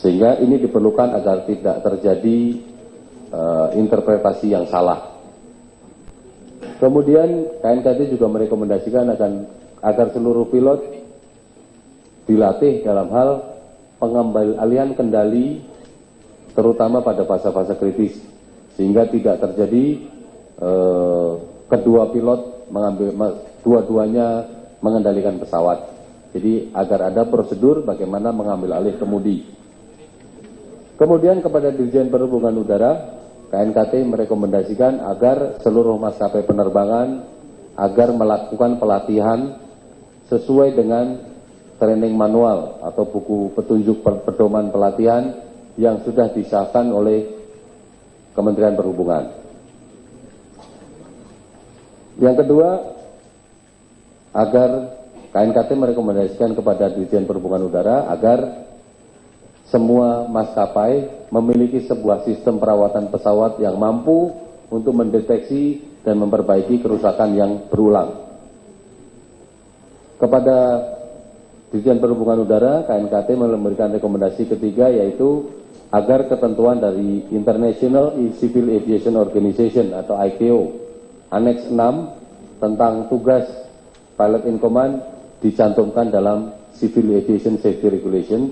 Sehingga ini diperlukan agar tidak terjadi interpretasi yang salah. Kemudian KNKT juga merekomendasikan agar seluruh pilot dilatih dalam hal pengembalian kendali terutama pada fase-fase kritis, sehingga tidak terjadi kedua pilot dua-duanya mengendalikan pesawat. Jadi agar ada prosedur bagaimana mengambil alih kemudi. Kemudian kepada Dirjen Perhubungan Udara, KNKT merekomendasikan agar seluruh maskapai penerbangan agar melakukan pelatihan sesuai dengan training manual atau buku petunjuk pedoman pelatihan yang sudah disahkan oleh Kementerian Perhubungan. Yang kedua, agar KNKT merekomendasikan kepada Dirjen Perhubungan Udara agar semua maskapai memiliki sebuah sistem perawatan pesawat yang mampu untuk mendeteksi dan memperbaiki kerusakan yang berulang. Kepada Dirjen Perhubungan Udara, KNKT memberikan rekomendasi ketiga, yaitu agar ketentuan dari International Civil Aviation Organization atau ICAO Annex 6 tentang tugas pilot in command dicantumkan dalam Civil Aviation Safety Regulation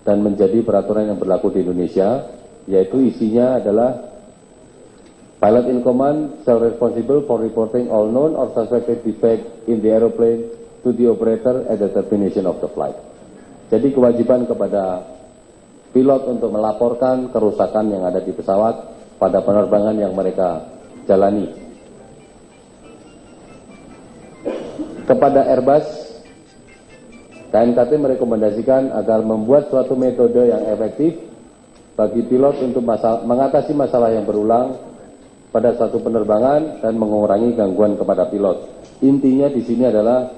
dan menjadi peraturan yang berlaku di Indonesia, yaitu isinya adalah pilot in command shall responsible for reporting all known or suspected defect in the aeroplane to the operator at the termination of the flight. Jadi kewajiban kepada pilot untuk melaporkan kerusakan yang ada di pesawat pada penerbangan yang mereka jalani. Kepada Airbus, KNKT merekomendasikan agar membuat suatu metode yang efektif bagi pilot untuk mengatasi masalah yang berulang pada satu penerbangan dan mengurangi gangguan kepada pilot. Intinya di sini adalah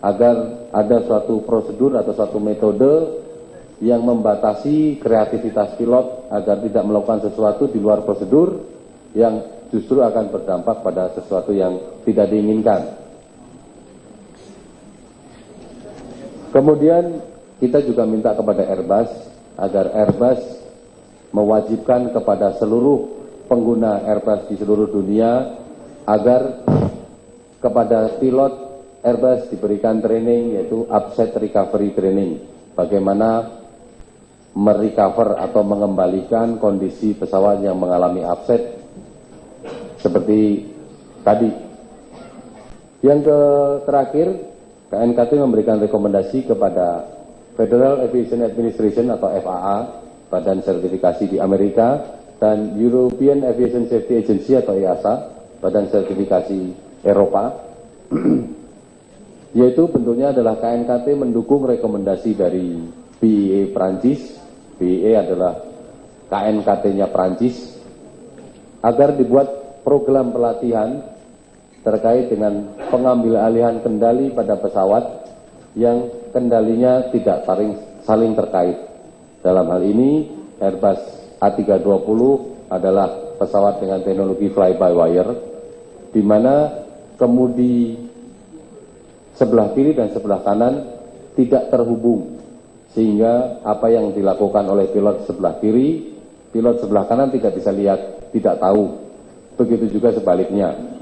agar ada suatu prosedur atau suatu metode yang membatasi kreativitas pilot agar tidak melakukan sesuatu di luar prosedur yang justru akan berdampak pada sesuatu yang tidak diinginkan. Kemudian kita juga minta kepada Airbus agar Airbus mewajibkan kepada seluruh pengguna Airbus di seluruh dunia agar kepada pilot Airbus diberikan training, yaitu upset recovery training, bagaimana merecover atau mengembalikan kondisi pesawat yang mengalami upset seperti tadi. Yang terakhir, KNKT memberikan rekomendasi kepada Federal Aviation Administration atau FAA, badan sertifikasi di Amerika, dan European Aviation Safety Agency atau EASA, badan sertifikasi Eropa, yaitu bentuknya adalah KNKT mendukung rekomendasi dari BEA Prancis. BEA adalah KNKT-nya Prancis, agar dibuat program pelatihan terkait dengan pengambil alihan kendali pada pesawat yang kendalinya tidak saling terkait. Dalam hal ini, Airbus A320 adalah pesawat dengan teknologi fly-by-wire, di mana kemudi sebelah kiri dan sebelah kanan tidak terhubung, sehingga apa yang dilakukan oleh pilot sebelah kiri, pilot sebelah kanan tidak bisa lihat, tidak tahu. Begitu juga sebaliknya.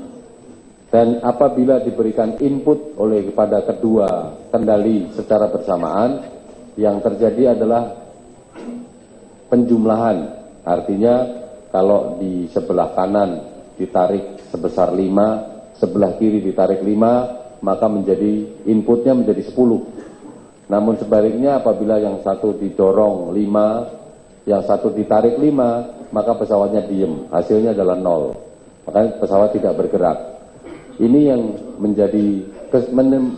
Dan apabila diberikan input oleh kepada kedua kendali secara bersamaan, yang terjadi adalah penjumlahan. Artinya kalau di sebelah kanan ditarik sebesar 5, sebelah kiri ditarik 5, maka menjadi inputnya menjadi 10. Namun sebaliknya apabila yang satu didorong 5, yang satu ditarik 5, maka pesawatnya diem, hasilnya adalah 0. Maka pesawat tidak bergerak. Ini yang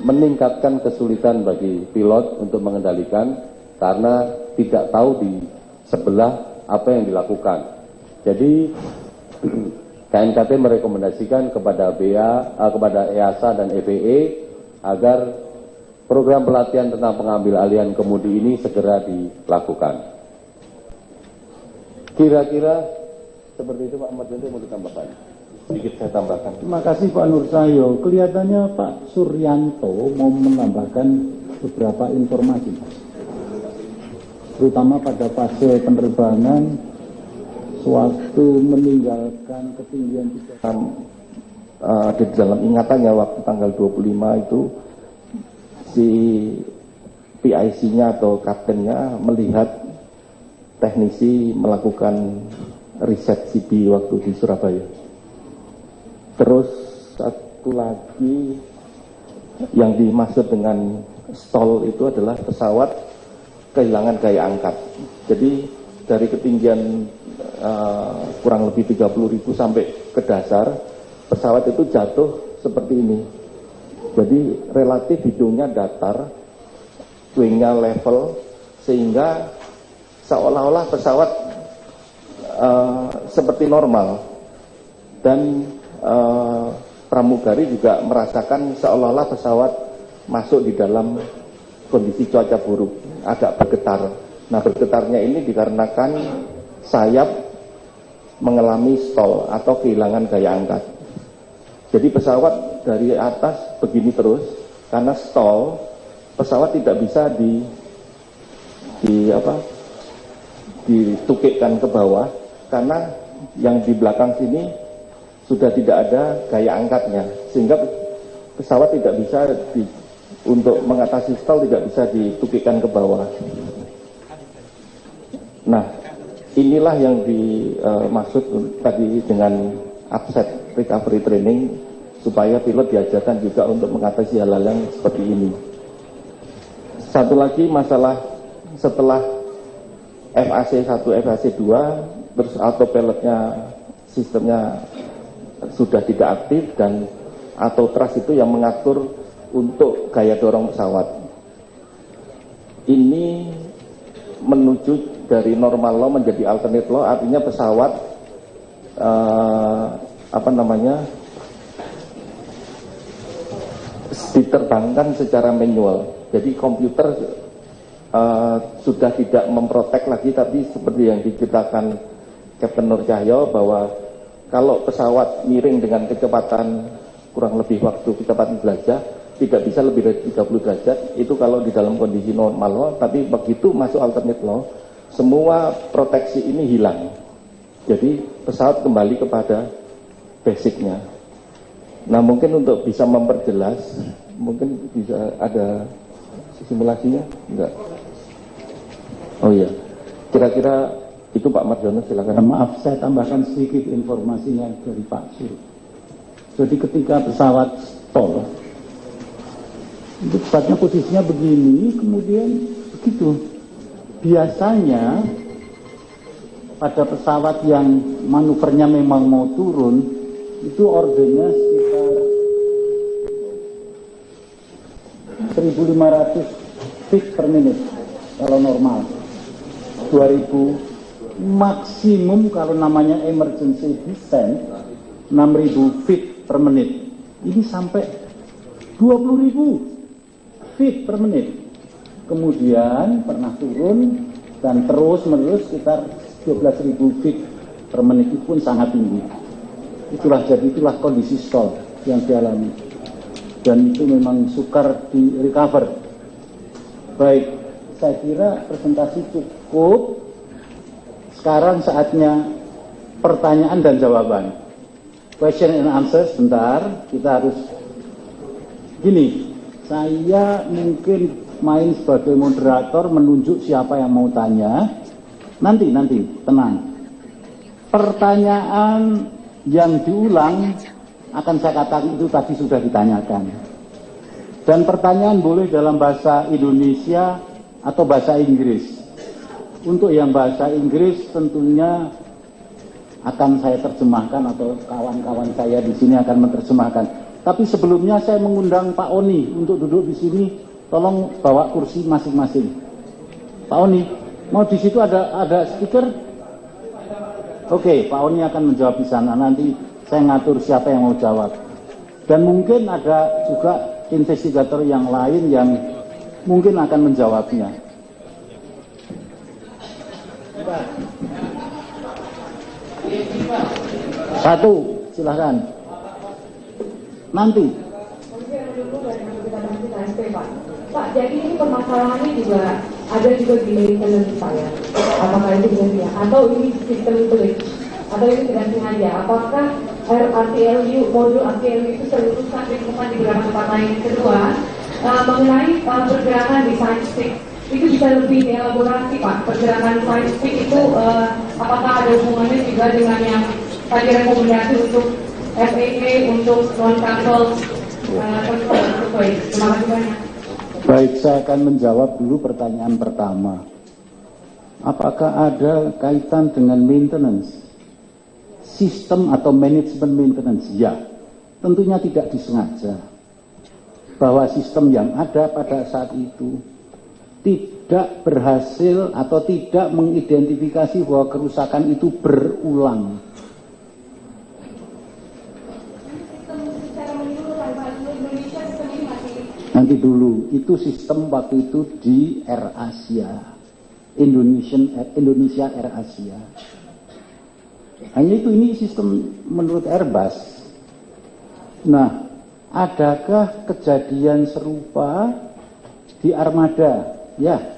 meningkatkan kesulitan bagi pilot untuk mengendalikan karena tidak tahu di sebelah apa yang dilakukan. Jadi KNKT merekomendasikan kepada kepada EASA dan FAA agar program pelatihan tentang pengambil alihan kemudi ini segera dilakukan. Kira-kira seperti itu Pak Ahmad Yanto, mau ditambahkan? Sedikit saya tambahkan. Terima kasih Pak Nursayo. Kelihatannya Pak Suryanto mau menambahkan beberapa informasi. terutama pada fase penerbangan, sewaktu meninggalkan ketinggian di dalam ingatannya waktu tanggal 25 itu si PIC-nya atau kaptennya melihat teknisi melakukan riset CB waktu di Surabaya. Terus satu lagi yang dimaksud dengan stall itu adalah pesawat kehilangan gaya angkat. Jadi dari ketinggian kurang lebih 30.000 sampai ke dasar, pesawat itu jatuh seperti ini. Jadi relatif hidungnya datar, wingnya level, sehingga seolah-olah pesawat seperti normal. Dan pramugari juga merasakan seolah-olah pesawat masuk di dalam kondisi cuaca buruk, agak bergetar. Nah, bergetarnya ini dikarenakan sayap mengalami stall atau kehilangan gaya angkat. Jadi pesawat dari atas begini terus, karena stall, pesawat tidak bisa ditukikkan ke bawah, karena yang di belakang sini sudah tidak ada gaya angkatnya, sehingga pesawat tidak bisa untuk mengatasi stall tidak bisa ditukikkan ke bawah. Nah, inilah yang dimaksud tadi dengan upset recovery training, supaya pilot diajarkan juga untuk mengatasi hal-hal yang seperti ini. Satu lagi masalah setelah FAC 1, FAC 2, terus autopilotnya sistemnya sudah tidak aktif, dan auto thrust itu yang mengatur untuk gaya dorong pesawat. Ini menuju dari normal law menjadi alternate law, artinya pesawat diterbangkan secara manual. Jadi komputer sudah tidak memprotek lagi, tapi seperti yang diceritakan Kapten Nur Cahyo bahwa kalau pesawat miring dengan kecepatan kurang lebih waktu kecepatan jelajah tidak bisa lebih dari 30 derajat, itu kalau di dalam kondisi normal law, tapi begitu masuk alternate law, semua proteksi ini hilang. Jadi pesawat kembali kepada basicnya. Nah, mungkin untuk bisa memperjelas, mungkin bisa ada simulasinya? Enggak? Oh iya, kira-kira itu Pak Marjono, silakan. Maaf, saya tambahkan sedikit informasinya dari Pak Sur. Jadi ketika pesawat stall, itu pesawatnya posisinya begini, kemudian begitu. Biasanya pada pesawat yang manuvernya memang mau turun, itu ordernya sekitar 1.500 feet per menit kalau normal, 2.000 maksimum kalau namanya emergency descent 6.000 feet per menit. Ini sampai 20.000 feet per menit. Kemudian pernah turun dan terus menerus sekitar 12.000 feet per menit, itu pun sangat tinggi. Itulah kondisi stall yang dialami, dan itu memang sukar di recover. Baik, saya kira presentasi cukup. Sekarang saatnya pertanyaan dan jawaban. Question and answer sebentar. Kita harus gini, saya mungkin main sebagai moderator, menunjuk siapa yang mau tanya. Nanti, tenang. Pertanyaan yang diulang akan saya katakan itu tadi sudah ditanyakan. Dan pertanyaan boleh dalam bahasa Indonesia atau bahasa Inggris. Untuk yang bahasa Inggris tentunya akan saya terjemahkan atau kawan-kawan saya di sini akan menerjemahkan. Tapi sebelumnya saya mengundang Pak Oni untuk duduk di sini. Tolong bawa kursi masing-masing. Pak Oni, mau di situ ada speaker? Oke, Pak Oni akan menjawab di sana. Nanti saya ngatur siapa yang mau jawab. Dan mungkin ada juga investigator yang lain yang mungkin akan menjawabnya. Satu, silahkan. Nanti. Pak, jadi ini permasalahannya juga ada juga di maintenance saya. Apakah itu benar? Atau ini sistem glitch? Atau ini tidak sengaja? Apakah RTLU, modul RTLU itu selalu rusak ditemukan di beberapa tempat lain? Kedua, mengenai pergerakan di side stick, itu bisa lebih dielaborasi Pak. Pergerakan side stick itu apakah ada hubungannya juga dengan yang tadi rekomendasi untuk FAA, untuk non-council? Terima kasih banyak. Baik, saya akan menjawab dulu pertanyaan pertama. Apakah ada kaitan dengan maintenance? Sistem atau manajemen maintenance? Ya, tentunya tidak disengaja. Bahwa sistem yang ada pada saat itu tidak berhasil atau tidak mengidentifikasi bahwa kerusakan itu berulang. Nanti dulu, itu sistem waktu itu di AirAsia, Indonesia AirAsia. Hanya itu, ini sistem menurut Airbus. Nah, adakah kejadian serupa di Armada? Ya,